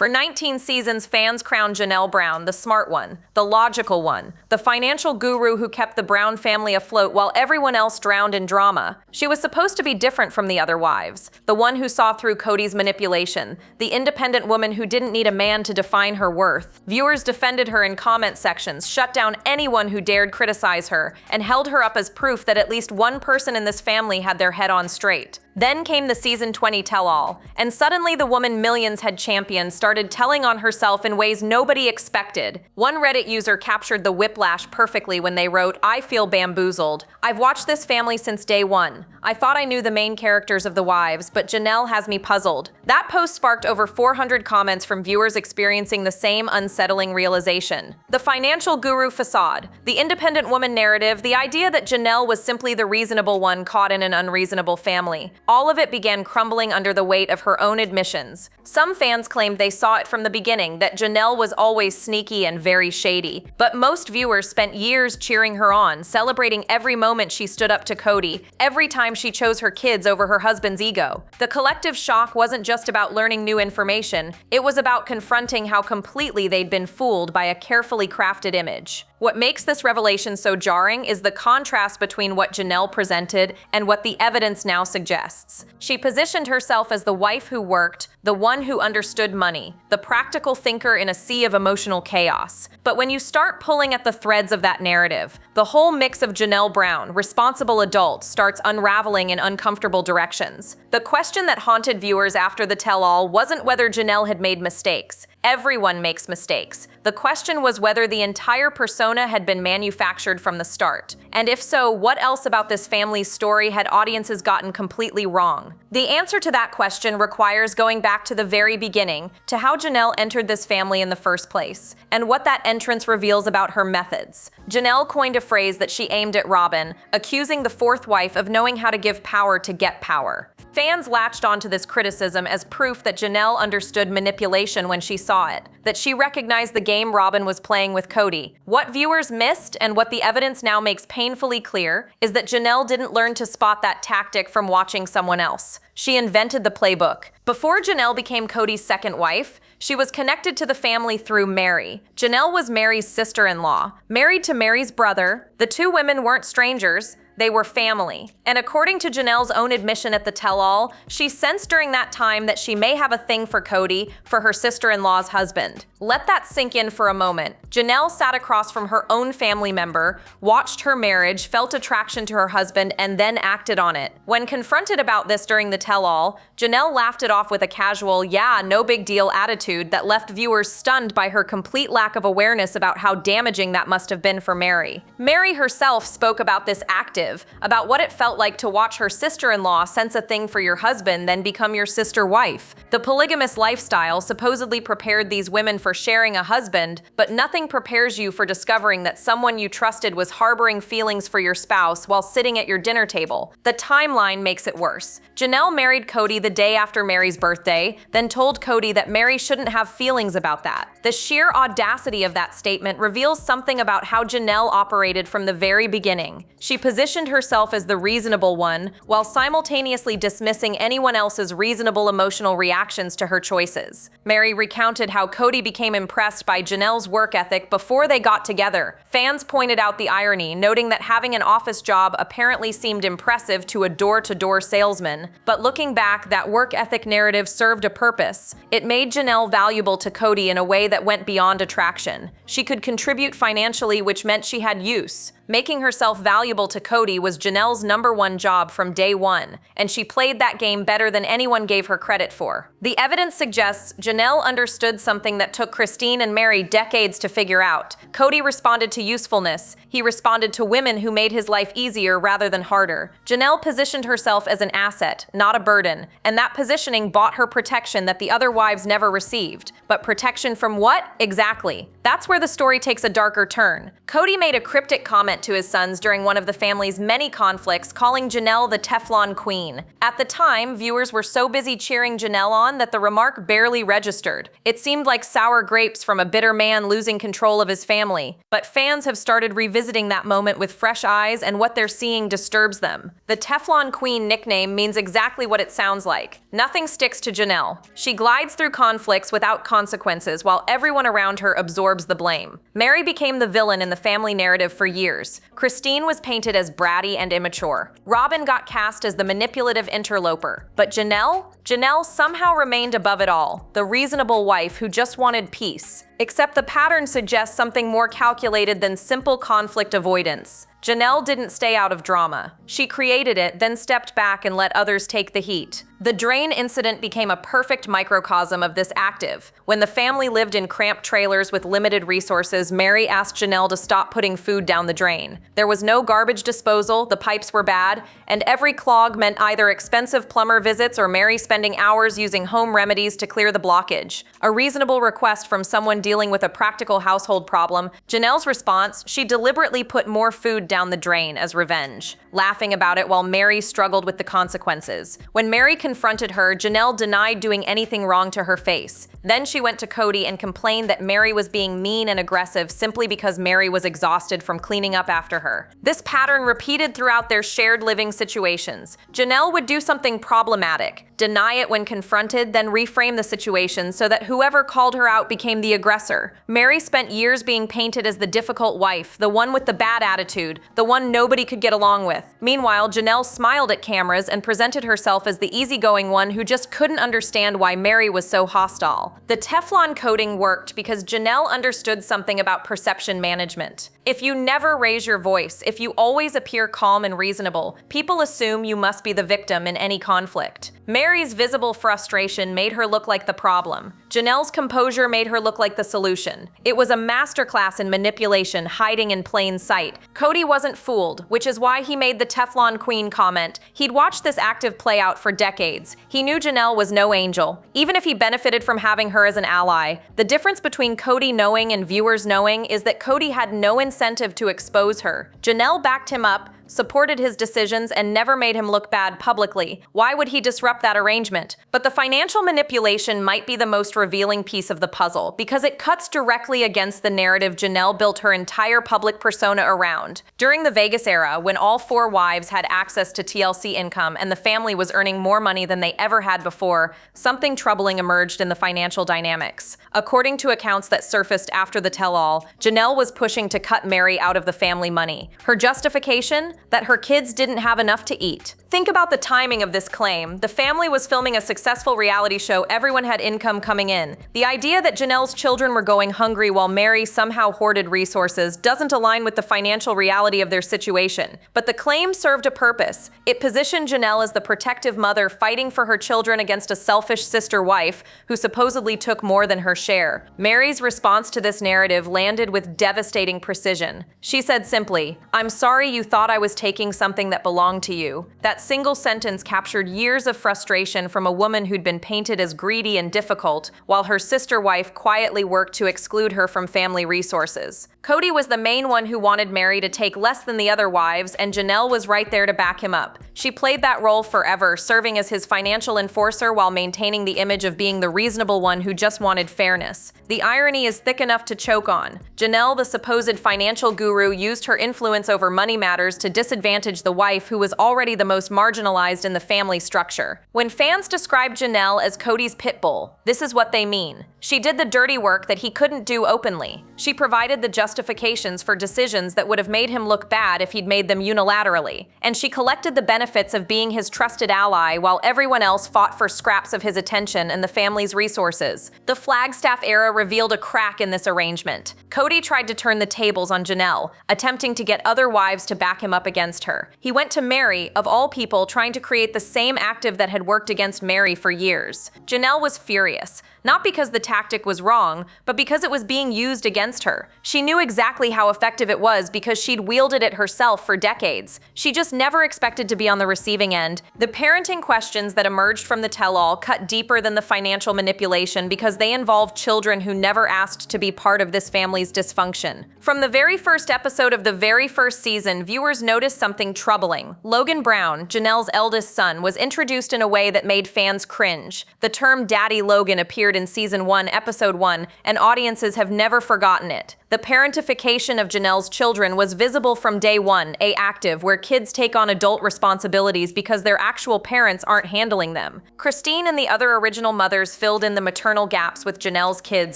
For 19 seasons, fans crowned Janelle Brown the smart one, the logical one, the financial guru who kept the Brown family afloat while everyone else drowned in drama. She was supposed to be different from the other wives, the one who saw through Kody's manipulation, the independent woman who didn't need a man to define her worth. Viewers defended her in comment sections, shut down anyone who dared criticize her, and held her up as proof that at least one person in this family had their head on straight. Then came the season 20 tell-all, and suddenly the woman millions had championed started telling on herself in ways nobody expected. One Reddit user captured the whiplash perfectly when they wrote, "I feel bamboozled. I've watched this family since day one. I thought I knew the main characters of the wives, but Janelle has me puzzled." That post sparked over 400 comments from viewers experiencing the same unsettling realization. The financial guru facade, the independent woman narrative, the idea that Janelle was simply the reasonable one caught in an unreasonable family. All of it began crumbling under the weight of her own admissions. Some fans claimed they saw it from the beginning, that Janelle was always sneaky and very shady. But most viewers spent years cheering her on, celebrating every moment she stood up to Kody, every time she chose her kids over her husband's ego. The collective shock wasn't just about learning new information, it was about confronting how completely they'd been fooled by a carefully crafted image. What makes this revelation so jarring is the contrast between what Janelle presented and what the evidence now suggests. She positioned herself as the wife who worked, the one who understood money, the practical thinker in a sea of emotional chaos. But when you start pulling at the threads of that narrative, the whole mix of Janelle Brown, responsible adult, starts unraveling in uncomfortable directions. The question that haunted viewers after the tell-all wasn't whether Janelle had made mistakes. Everyone makes mistakes. The question was whether the entire persona had been manufactured from the start. And if so, what else about this family's story had audiences gotten completely wrong? The answer to that question requires going back to the very beginning, to how Janelle entered this family in the first place, and what that entrance reveals about her methods. Janelle coined a phrase that she aimed at Robyn, accusing the fourth wife of knowing how to give power to get power. Fans latched onto this criticism as proof that Janelle understood manipulation when she saw it, that she recognized the game Robyn was playing with Kody. What viewers missed, and what the evidence now makes painfully clear, is that Janelle didn't learn to spot that tactic from watching someone else. She invented the playbook. Before Janelle became Kody's second wife, she was connected to the family through Meri. Janelle was Meri's sister-in-law. Married to Meri's brother, the two women weren't strangers, they were family. And according to Janelle's own admission at the tell-all, she sensed during that time that she may have a thing for Kody, for her sister-in-law's husband. Let that sink in for a moment. Janelle sat across from her own family member, watched her marriage, felt attraction to her husband, and then acted on it. When confronted about this during the tell-all, Janelle laughed it off with a casual, "yeah, no big deal" attitude that left viewers stunned by her complete lack of awareness about how damaging that must have been for Meri. Meri herself spoke about this active, about what it felt like to watch her sister-in-law sense a thing for your husband, then become your sister wife. The polygamous lifestyle supposedly prepared these women for sharing a husband, but nothing prepares you for discovering that someone you trusted was harboring feelings for your spouse while sitting at your dinner table. The timeline makes it worse. Janelle married Kody the day after Meri's birthday, then told Kody that Meri shouldn't have feelings about that. The sheer audacity of that statement reveals something about how Janelle operated from the very beginning. She positioned herself as the reasonable one, while simultaneously dismissing anyone else's reasonable emotional reactions to her choices. Meri recounted how Kody became impressed by Janelle's work ethic before they got together. Fans pointed out the irony, noting that having an office job apparently seemed impressive to a door-to-door salesman. But looking back, that work ethic narrative served a purpose. It made Janelle valuable to Kody in a way that went beyond attraction. She could contribute financially, which meant she had use. Making herself valuable to Kody was Janelle's #1 job from day one, and she played that game better than anyone gave her credit for. The evidence suggests Janelle understood something that took Christine and Meri decades to figure out. Kody responded to usefulness. He responded to women who made his life easier rather than harder. Janelle positioned herself as an asset, not a burden, and that positioning bought her protection that the other wives never received. But protection from what? Exactly. That's where the story takes a darker turn. Kody made a cryptic comment comment to his sons during one of the family's many conflicts, calling Janelle the Teflon Queen. At the time, viewers were so busy cheering Janelle on that the remark barely registered. It seemed like sour grapes from a bitter man losing control of his family. But fans have started revisiting that moment with fresh eyes, and what they're seeing disturbs them. The Teflon Queen nickname means exactly what it sounds like. Nothing sticks to Janelle. She glides through conflicts without consequences, while everyone around her absorbs the blame. Meri became the villain in the family narrative for years. Christine was painted as bratty and immature. Robin got cast as the manipulative interloper. But Janelle somehow remained above it all, the reasonable wife who just wanted peace. Except the pattern suggests something more calculated than simple conflict avoidance. Janelle didn't stay out of drama. She created it, then stepped back and let others take the heat. The drain incident became a perfect microcosm of this active. When the family lived in cramped trailers with limited resources, Meri asked Janelle to stop putting food down the drain. There was no garbage disposal, the pipes were bad, and every clog meant either expensive plumber visits or Meri spending hours using home remedies to clear the blockage. A reasonable request from someone dealing with a practical household problem. Janelle's response: she deliberately put more food down the drain as revenge, laughing about it while Meri struggled with the consequences. When Meri confronted her, Janelle denied doing anything wrong to her face. Then she went to Kody and complained that Meri was being mean and aggressive simply because Meri was exhausted from cleaning up after her. This pattern repeated throughout their shared living situations. Janelle would do something problematic, deny it when confronted, then reframe the situation so that whoever called her out became the aggressor. Meri spent years being painted as the difficult wife, the one with the bad attitude, the one nobody could get along with. Meanwhile, Janelle smiled at cameras and presented herself as the easygoing one who just couldn't understand why Meri was so hostile. The Teflon coating worked because Janelle understood something about perception management. If you never raise your voice, if you always appear calm and reasonable, people assume you must be the victim in any conflict. Meri's visible frustration made her look like the problem. Janelle's composure made her look like the solution. It was a masterclass in manipulation hiding in plain sight. Kody wasn't fooled, which is why he made the Teflon Queen comment. He'd watched this active play out for decades. He knew Janelle was no angel, even if he benefited from having her as an ally. The difference between Kody knowing and viewers knowing is that Kody had no incentive to expose her. Janelle backed him up, supported his decisions, and never made him look bad publicly. Why would he disrupt that arrangement? But the financial manipulation might be the most revealing piece of the puzzle, because it cuts directly against the narrative Janelle built her entire public persona around. During the Vegas era, when all 4 wives had access to TLC income and the family was earning more money than they ever had before, something troubling emerged in the financial dynamics. According to accounts that surfaced after the tell-all, Janelle was pushing to cut Meri out of the family money. Her justification? That her kids didn't have enough to eat. Think about the timing of this claim. The family was filming a successful reality show, everyone had income coming in. The idea that Janelle's children were going hungry while Meri somehow hoarded resources doesn't align with the financial reality of their situation. But the claim served a purpose. It positioned Janelle as the protective mother fighting for her children against a selfish sister wife who supposedly took more than her share. Meri's response to this narrative landed with devastating precision. She said simply, "I'm sorry you thought I was taking something that belonged to you." That single sentence captured years of frustration from a woman who'd been painted as greedy and difficult, while her sister wife quietly worked to exclude her from family resources. Kody was the main one who wanted Meri to take less than the other wives, and Janelle was right there to back him up. She played that role forever, serving as his financial enforcer while maintaining the image of being the reasonable one who just wanted fairness. The irony is thick enough to choke on. Janelle, the supposed financial guru, used her influence over money matters to disadvantage the wife who was already the most marginalized in the family structure. When fans describe Janelle as Kody's pit bull, this is what they mean. She did the dirty work that he couldn't do openly. She provided the justifications for decisions that would have made him look bad if he'd made them unilaterally. And she collected the benefits of being his trusted ally while everyone else fought for scraps of his attention and the family's resources. The Flagstaff era revealed a crack in this arrangement. Kody tried to turn the tables on Janelle, attempting to get other wives to back him up up against her. He went to Meri, of all people, trying to create the same active that had worked against Meri for years. Janelle was furious, not because the tactic was wrong, but because it was being used against her. She knew exactly how effective it was because she'd wielded it herself for decades. She just never expected to be on the receiving end. The parenting questions that emerged from the tell-all cut deeper than the financial manipulation because they involved children who never asked to be part of this family's dysfunction. From the very first episode of the very first season, viewers noticed something troubling. Logan Brown, Janelle's eldest son, was introduced in a way that made fans cringe. The term Daddy Logan appeared in Season 1, Episode 1, and audiences have never forgotten it. The parentification of Janelle's children was visible from day one, active, where kids take on adult responsibilities because their actual parents aren't handling them. Christine and the other original mothers filled in the maternal gaps with Janelle's kids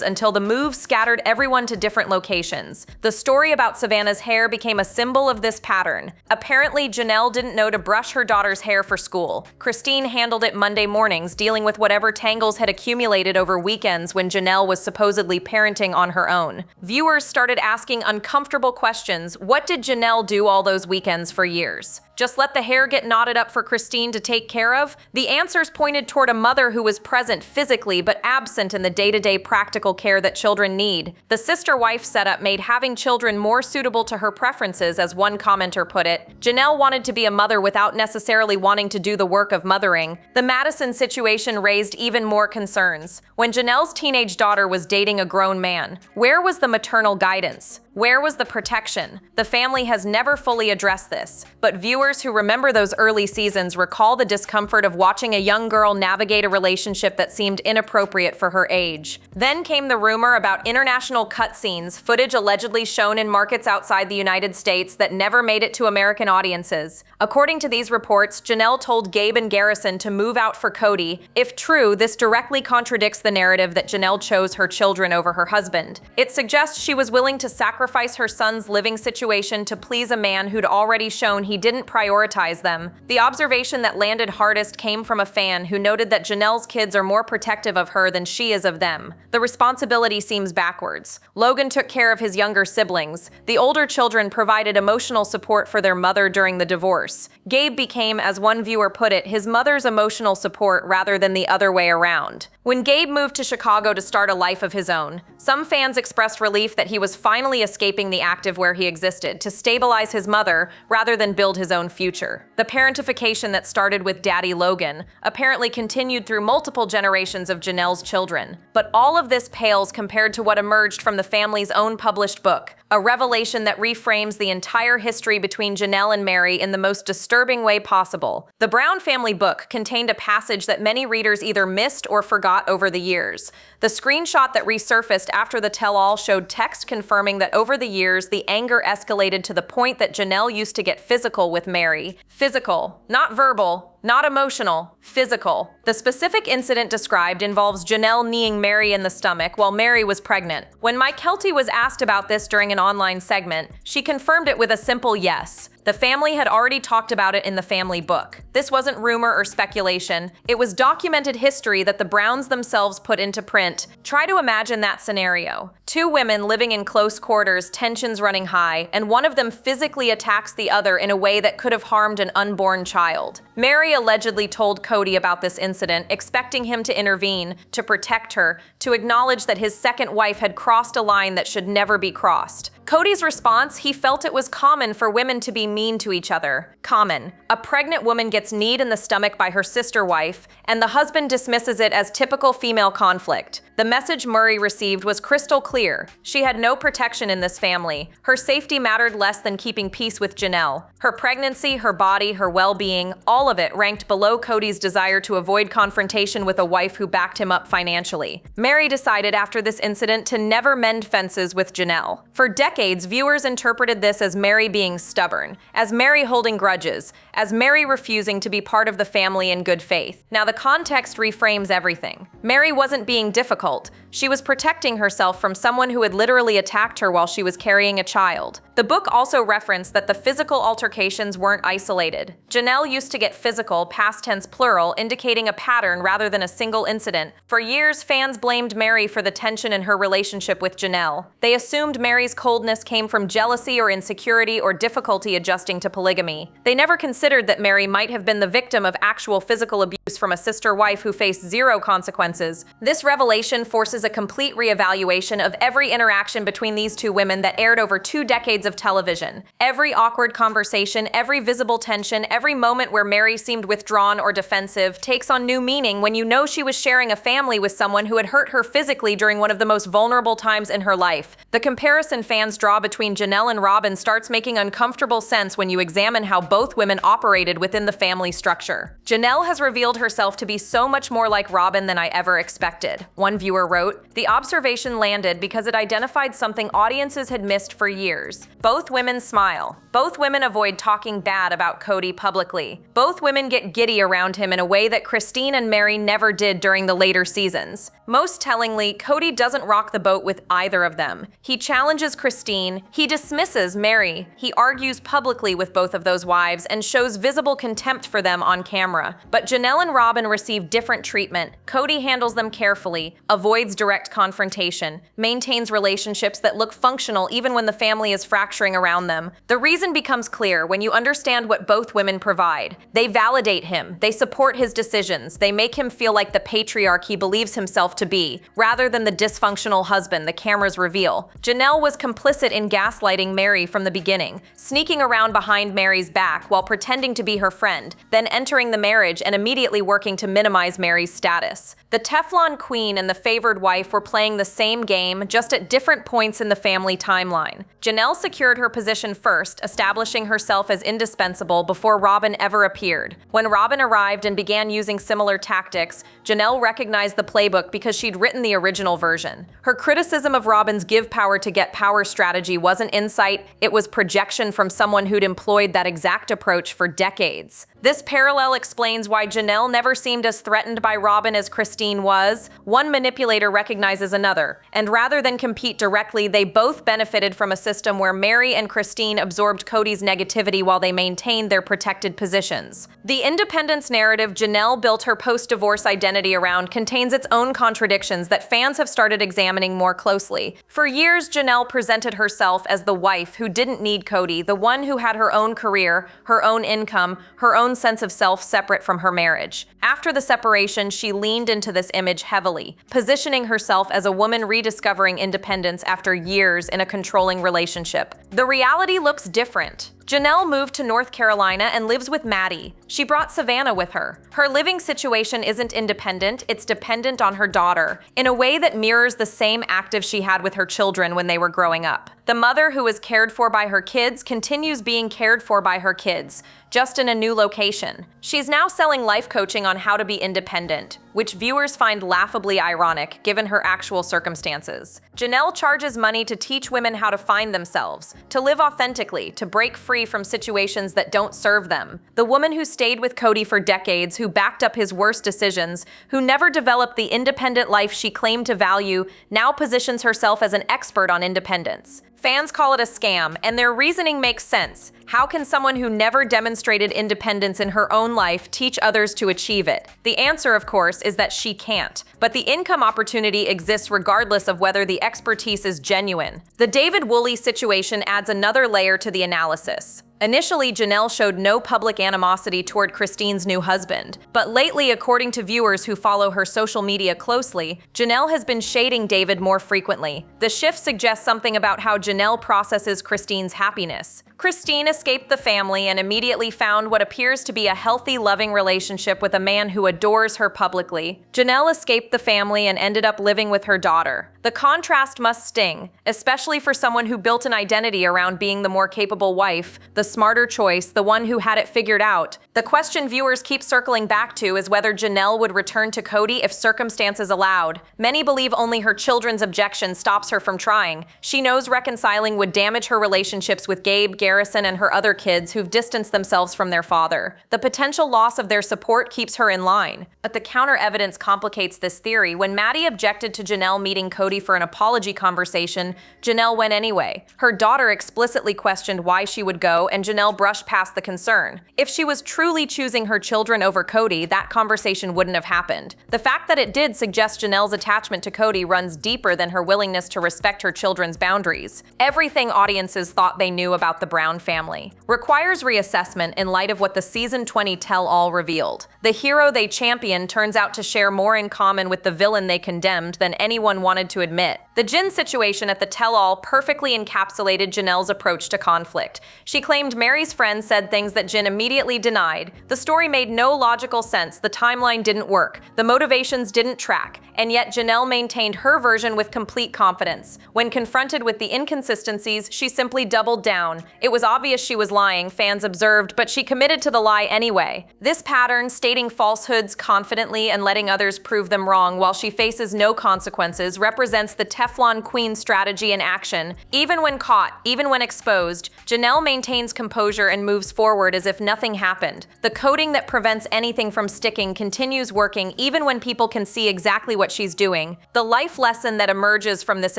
until the move scattered everyone to different locations. The story about Savannah's hair became a symbol of this pattern. Apparently, Janelle didn't know to brush her daughter's hair for school. Christine handled it Monday mornings, dealing with whatever tangles had accumulated over weekends when Janelle was supposedly parenting on her own. Viewers started asking uncomfortable questions. What did Janelle do all those weekends for years? Just let the hair get knotted up for Christine to take care of? The answers pointed toward a mother who was present physically but absent in the day-to-day practical care that children need. The sister-wife setup made having children more suitable to her preferences, as one commenter put it. Janelle wanted to be a mother without necessarily wanting to do the work of mothering. The Madison situation raised even more concerns. When Janelle's teenage daughter was dating a grown man, where was the maternal guidance? Where was the protection? The family has never fully addressed this, but viewers who remember those early seasons recall the discomfort of watching a young girl navigate a relationship that seemed inappropriate for her age. Then came the rumor about international cutscenes, footage allegedly shown in markets outside the United States that never made it to American audiences. According to these reports, Janelle told Gabe and Garrison to move out for Kody. If true, this directly contradicts the narrative that Janelle chose her children over her husband. It suggests she was willing to sacrifice her son's living situation to please a man who'd already shown he didn't prioritize them. The observation that landed hardest came from a fan who noted that Janelle's kids are more protective of her than she is of them. The responsibility seems backwards. Logan took care of his younger siblings. The older children provided emotional support for their mother during the divorce. Gabe became, as one viewer put it, his mother's emotional support rather than the other way around. When Gabe moved to Chicago to start a life of his own, some fans expressed relief that he was finally escaping the active where he existed to stabilize his mother rather than build his own future. The parentification that started with Daddy Logan apparently continued through multiple generations of Janelle's children. But all of this pales compared to what emerged from the family's own published book, a revelation that reframes the entire history between Janelle and Meri in the most disturbing way possible. The Brown family book contained a passage that many readers either missed or forgot over the years. The screenshot that resurfaced after the tell-all showed text confirming that over the years, the anger escalated to the point that Janelle used to get physical with Meri. Physical, not verbal, not emotional, physical. The specific incident described involves Janelle kneeing Meri in the stomach while Meri was pregnant. When Mike Kelty was asked about this during an online segment, she confirmed it with a simple yes. The family had already talked about it in the family book. This wasn't rumor or speculation. It was documented history that the Browns themselves put into print. Try to imagine that scenario. Two women living in close quarters, tensions running high, and one of them physically attacks the other in a way that could have harmed an unborn child. Meri allegedly told Kody about this incident, expecting him to intervene, to protect her, to acknowledge that his second wife had crossed a line that should never be crossed. Kody's response, he felt it was common for women to be mean to each other. Common. A pregnant woman gets kneed in the stomach by her sister wife, and the husband dismisses it as typical female conflict. The message Meri received was crystal clear. She had no protection in this family. Her safety mattered less than keeping peace with Janelle. Her pregnancy, her body, her well-being, all of it ranked below Kody's desire to avoid confrontation with a wife who backed him up financially. Meri decided after this incident to never mend fences with Janelle. For decades, viewers interpreted this as Meri being stubborn, as Meri holding grudges, as Meri refusing to be part of the family in good faith. Now the context reframes everything. Meri wasn't being difficult. She was protecting herself from someone who had literally attacked her while she was carrying a child. The book also referenced that the physical altercations weren't isolated. Janelle used to get physical, past tense plural, indicating a pattern rather than a single incident. For years, fans blamed Meri for the tension in her relationship with Janelle. They assumed Meri's coldness came from jealousy or insecurity or difficulty adjusting to polygamy. They never considered that Meri might have been the victim of actual physical abuse from a sister wife who faced zero consequences. This revelation forces a complete reevaluation of every interaction between these two women that aired over 2 decades of television. Every awkward conversation, every visible tension, every moment where Meri seemed withdrawn or defensive takes on new meaning when you know she was sharing a family with someone who had hurt her physically during one of the most vulnerable times in her life. The comparison fans draw between Janelle and Robyn starts making uncomfortable sense when you examine how both women operated within the family structure. Janelle has revealed herself to be so much more like Robyn than I ever expected. One viewer wrote, "The observation landed because it identified something audiences had missed for years. Both women smile. Both women avoid talking bad about Kody publicly. Both women get giddy around him in a way that Christine and Meri never did during the later seasons. Most tellingly, Kody doesn't rock the boat with either of them. He challenges Christine, he dismisses Meri, he argues publicly with both of those wives and shows visible contempt for them on camera. But Janelle and Robyn receive different treatment. Kody handles them carefully, avoids direct confrontation, maintains relationships that look functional even when the family is fracturing around them. The reason becomes clear when you understand what both women provide. They validate him, they support his decisions, they make him feel like the patriarch he believes himself to be, rather than the dysfunctional husband the cameras reveal. Janelle was complicit in gaslighting Meri from the beginning, sneaking around behind Meri's back while pretending to be her friend, then entering the marriage and immediately working to minimize Meri's status. The Teflon queen and the favored wife were playing the same game, just at different points in the family timeline. Janelle secured her position first, establishing herself as indispensable before Robyn ever appeared. When Robyn arrived and began using similar tactics, Janelle recognized the playbook because she'd written the original version. Her criticism of Robyn's give power to get power strategy wasn't insight, it was projection from someone who'd employed that exact approach for decades. This parallel explains why Janelle never seemed as threatened by Robyn as Christine was. One manipulator recognizes another, and rather than compete directly, they both benefited from a system where Meri and Christine absorbed Kody's negativity while they maintained their protected positions. The independence narrative Janelle built her post-divorce identity around contains its own contradictions that fans have started examining more closely. For years, Janelle presented herself as the wife who didn't need Kody, the one who had her own career, her own income, her own sense of self separate from her marriage. After the separation, she leaned into this image heavily, positioning herself as a woman rediscovering independence after years in a controlling relationship. The reality looks different. Janelle moved to North Carolina and lives with Maddie. She brought Savannah with her. Her living situation isn't independent, it's dependent on her daughter, in a way that mirrors the same active she had with her children when they were growing up. The mother who was cared for by her kids continues being cared for by her kids, just in a new location. She's now selling life coaching on how to be independent, which viewers find laughably ironic given her actual circumstances. Janelle charges money to teach women how to find themselves, to live authentically, to break free from situations that don't serve them. The woman who stayed with Kody for decades, who backed up his worst decisions, who never developed the independent life she claimed to value, now positions herself as an expert on independence. Fans call it a scam, and their reasoning makes sense. How can someone who never demonstrated independence in her own life teach others to achieve it? The answer, of course, is that she can't. But the income opportunity exists regardless of whether the expertise is genuine. The David Woolley situation adds another layer to the analysis. Initially, Janelle showed no public animosity toward Christine's new husband, but lately, according to viewers who follow her social media closely, Janelle has been shading David more frequently. The shift suggests something about how Janelle processes Christine's happiness. Christine escaped the family and immediately found what appears to be a healthy, loving relationship with a man who adores her publicly. Janelle escaped the family and ended up living with her daughter. The contrast must sting, especially for someone who built an identity around being the more capable wife, the smarter choice, the one who had it figured out. The question viewers keep circling back to is whether Janelle would return to Kody if circumstances allowed. Many believe only her children's objection stops her from trying. She knows reconciling would damage her relationships with Gabe, Garrison, and her other kids who've distanced themselves from their father. The potential loss of their support keeps her in line. But the counter-evidence complicates this theory. When Maddie objected to Janelle meeting Kody for an apology conversation, Janelle went anyway. Her daughter explicitly questioned why she would go, and Janelle brushed past the concern. If she was truly choosing her children over Kody, that conversation wouldn't have happened. The fact that it did suggests Janelle's attachment to Kody runs deeper than her willingness to respect her children's boundaries. Everything audiences thought they knew about the Brown family requires reassessment in light of what the season 20 tell-all revealed. The hero they championed turns out to share more in common with the villain they condemned than anyone wanted to admit. The Jin situation at the tell-all perfectly encapsulated Janelle's approach to conflict. She claimed Meri's friend said things that Jin immediately denied. The story made no logical sense, the timeline didn't work, the motivations didn't track, and yet Janelle maintained her version with complete confidence. When confronted with the inconsistencies, she simply doubled down. It was obvious she was lying, fans observed, but she committed to the lie anyway. This pattern, stating falsehoods confidently and letting others prove them wrong while she faces no consequences, represents the Teflon Queen strategy in action. Even when caught, even when exposed, Janelle maintains composure and moves forward as if nothing happened. The coding that prevents anything from sticking continues working even when people can see exactly what she's doing. The life lesson that emerges from this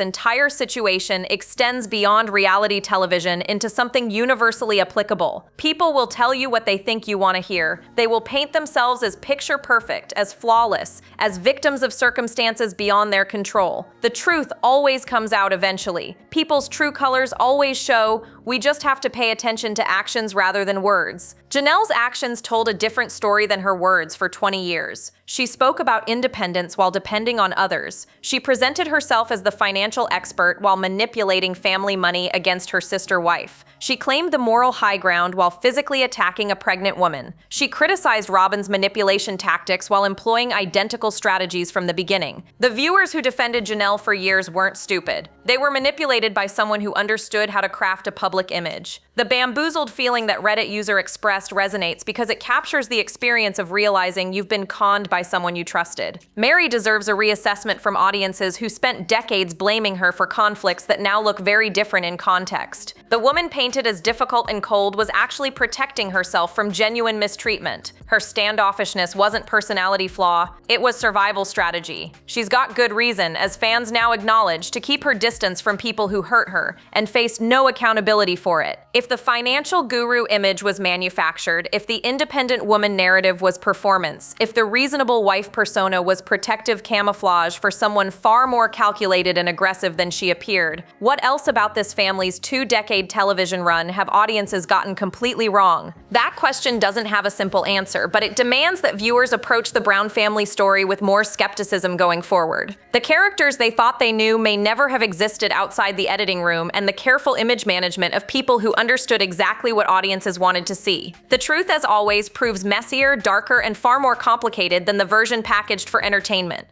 entire situation extends beyond reality television into something universally applicable. People will tell you what they think you want to hear. They will paint themselves as picture perfect, as flawless, as victims of circumstances beyond their control. The truth always comes out eventually. People's true colors always show. We just have to pay attention to actions rather than words. Janelle's actions told a different story than her words for 20 years. She spoke about independence while depending on others. She presented herself as the financial expert while manipulating family money against her sister wife. She claimed the moral high ground while physically attacking a pregnant woman. She criticized Robin's manipulation tactics while employing identical strategies from the beginning. The viewers who defended Janelle for years weren't stupid. They were manipulated by someone who understood how to craft a public image. The bamboozled feeling that Reddit user expressed resonates because it captures the experience of realizing you've been conned by someone you trusted. Meri deserves a reassessment from audiences who spent decades blaming her for conflicts that now look very different in context. The woman painted as difficult and cold was actually protecting herself from genuine mistreatment. Her standoffishness wasn't personality flaw, it was survival strategy. She's got good reason, as fans now acknowledge, to keep her distance from people who hurt her and faced no accountability for it. If the financial guru image was manufactured, if the independent woman narrative was performance, if the reasonable wife persona was protective camouflage for someone far more calculated and aggressive than she appeared, what else about this family's two-decade television run have audiences gotten completely wrong? That question doesn't have a simple answer, but it demands that viewers approach the Brown family story with more skepticism going forward. The characters they thought they knew may never have existed outside the editing room and the careful image management of people who understood exactly what audiences wanted to see. The truth, as always, proves messier, darker, and far more complicated than the version packaged for entertainment.